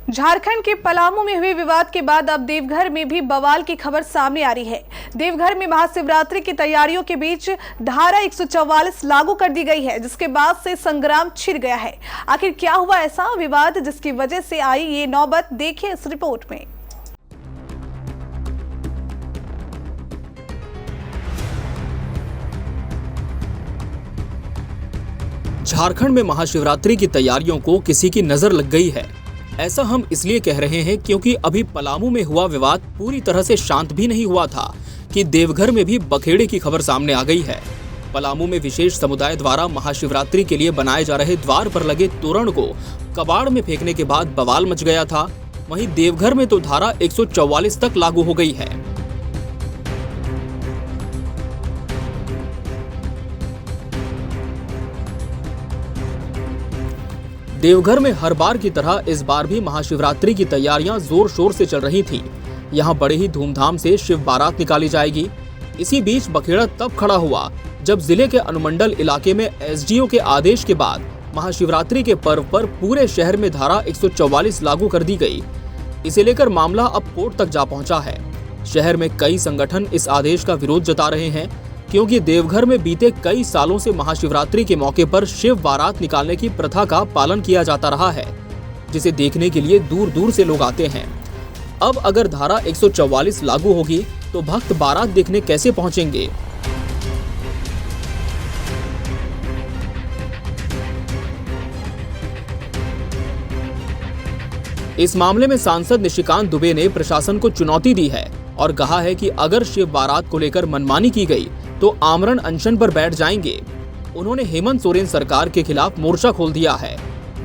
झारखंड के पलामू में हुए विवाद के बाद अब देवघर में भी बवाल की खबर सामने आ रही है। देवघर में महाशिवरात्रि की तैयारियों के बीच धारा 144 लागू कर दी गई है, जिसके बाद से संग्राम छिड़ गया है। आखिर क्या हुआ ऐसा विवाद जिसकी वजह से आई ये नौबत, देखिए इस रिपोर्ट में। झारखंड में महाशिवरात्रि की तैयारियों को किसी की नजर लग गई है। ऐसा हम इसलिए कह रहे हैं क्योंकि अभी पलामू में हुआ विवाद पूरी तरह से शांत भी नहीं हुआ था कि देवघर में भी बखेड़े की खबर सामने आ गई है। पलामू में विशेष समुदाय द्वारा महाशिवरात्रि के लिए बनाए जा रहे द्वार पर लगे तोरण को कबाड़ में फेंकने के बाद बवाल मच गया था। वहीं देवघर में तो धारा 144 तक लागू हो गई है। देवघर में हर बार की तरह इस बार भी महाशिवरात्रि की तैयारियां जोर शोर से चल रही थीं। यहां बड़े ही धूमधाम से शिव बारात निकाली जाएगी। इसी बीच बखेड़ा तब खड़ा हुआ जब जिले के अनुमंडल इलाके में एसडीओ के आदेश के बाद महाशिवरात्रि के पर्व पर पूरे शहर में धारा 144 लागू कर दी गई। इसे लेकर मामला अब कोर्ट तक जा पहुंचा है। शहर में कई संगठन इस आदेश का विरोध जता रहे हैं क्योंकि देवघर में बीते कई सालों से महाशिवरात्रि के मौके पर शिव बारात निकालने की प्रथा का पालन किया जाता रहा है, जिसे देखने के लिए दूर दूर से लोग आते हैं। अब अगर धारा 144 लागू होगी तो भक्त बारात देखने कैसे पहुंचेंगे? इस मामले में सांसद निशिकांत दुबे ने प्रशासन को चुनौती दी है और कहा है कि अगर शिव बारात को लेकर मनमानी की गई तो आमरण अनशन पर बैठ जाएंगे। उन्होंने हेमंत सोरेन सरकार के खिलाफ मोर्चा खोल दिया है।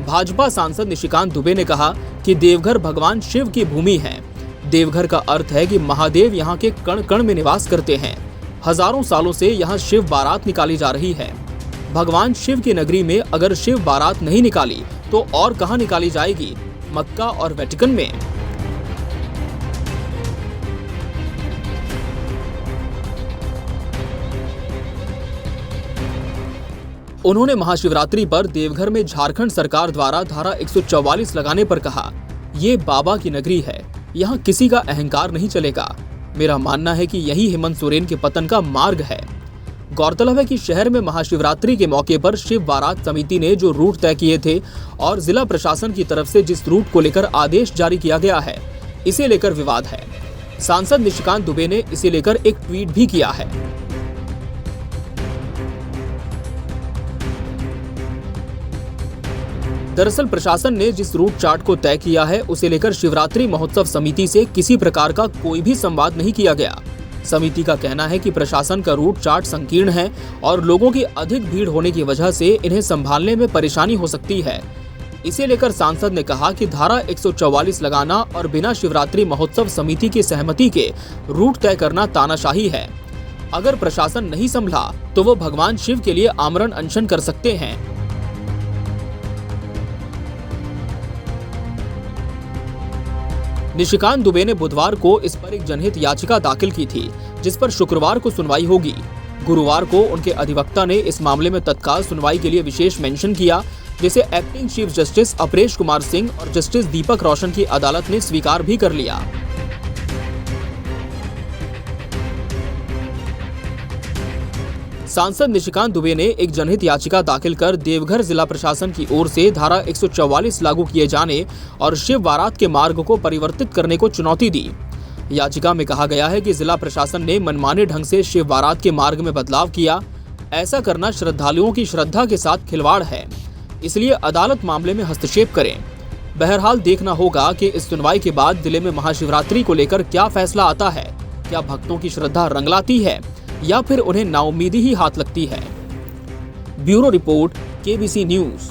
भाजपा सांसद निशिकांत दुबे ने कहा कि देवघर भगवान शिव की भूमि है। देवघर का अर्थ है कि महादेव यहाँ के कण कण में निवास करते हैं। हजारों सालों से यहाँ शिव बारात निकाली जा रही है। भगवान शिव की नगरी में अगर शिव बारात नहीं निकाली तो और कहाँ निकाली जाएगी? मक्का और वेटिकन में। उन्होंने महाशिवरात्रि पर देवघर में झारखंड सरकार द्वारा धारा 144 लगाने पर कहा, ये बाबा की नगरी है, यहाँ किसी का अहंकार नहीं चलेगा। मेरा मानना है कि यही हेमंत सोरेन के पतन का मार्ग है। गौरतलब है कि शहर में महाशिवरात्रि के मौके पर शिव बारात समिति ने जो रूट तय किए थे और जिला प्रशासन की तरफ से जिस रूट को लेकर आदेश जारी किया गया है, इसे लेकर विवाद है। सांसद निशिकांत दुबे ने इसे लेकर एक ट्वीट भी किया है। दरअसल प्रशासन ने जिस रूट चार्ट को तय किया है उसे लेकर शिवरात्रि महोत्सव समिति से किसी प्रकार का कोई भी संवाद नहीं किया गया। समिति का कहना है कि प्रशासन का रूट चार्ट संकीर्ण है और लोगों की अधिक भीड़ होने की वजह से इन्हें संभालने में परेशानी हो सकती है। इसे लेकर सांसद ने कहा कि धारा 144 लगाना और बिना शिवरात्रि महोत्सव समिति की सहमति के रूट तय करना तानाशाही है। अगर प्रशासन नहीं संभला तो वो भगवान शिव के लिए आमरण अनशन कर सकते हैं। निशिकांत दुबे ने बुधवार को इस पर एक जनहित याचिका दाखिल की थी, जिस पर शुक्रवार को सुनवाई होगी। गुरुवार को उनके अधिवक्ता ने इस मामले में तत्काल सुनवाई के लिए विशेष मेंशन किया, जिसे acting chief justice Aparesh Kumar Singh और जस्टिस दीपक रोशन की अदालत ने स्वीकार भी कर लिया। सांसद निशिकांत दुबे ने एक जनहित याचिका दाखिल कर देवघर जिला प्रशासन की ओर से धारा 144 लागू किए जाने और शिव बारात के मार्ग को परिवर्तित करने को चुनौती दी। याचिका में कहा गया है कि जिला प्रशासन ने मनमाने ढंग से शिव बारात के मार्ग में बदलाव किया। ऐसा करना श्रद्धालुओं की श्रद्धा के साथ खिलवाड़ है, इसलिए अदालत मामले में हस्तक्षेप करें। बहरहाल देखना होगा कि इस सुनवाई के बाद जिले में महाशिवरात्रि को लेकर क्या फैसला आता है। क्या भक्तों की श्रद्धा रंगलाती है या फिर उन्हें नाउम्मीदी ही हाथ लगती है? Bureau report, KBC news.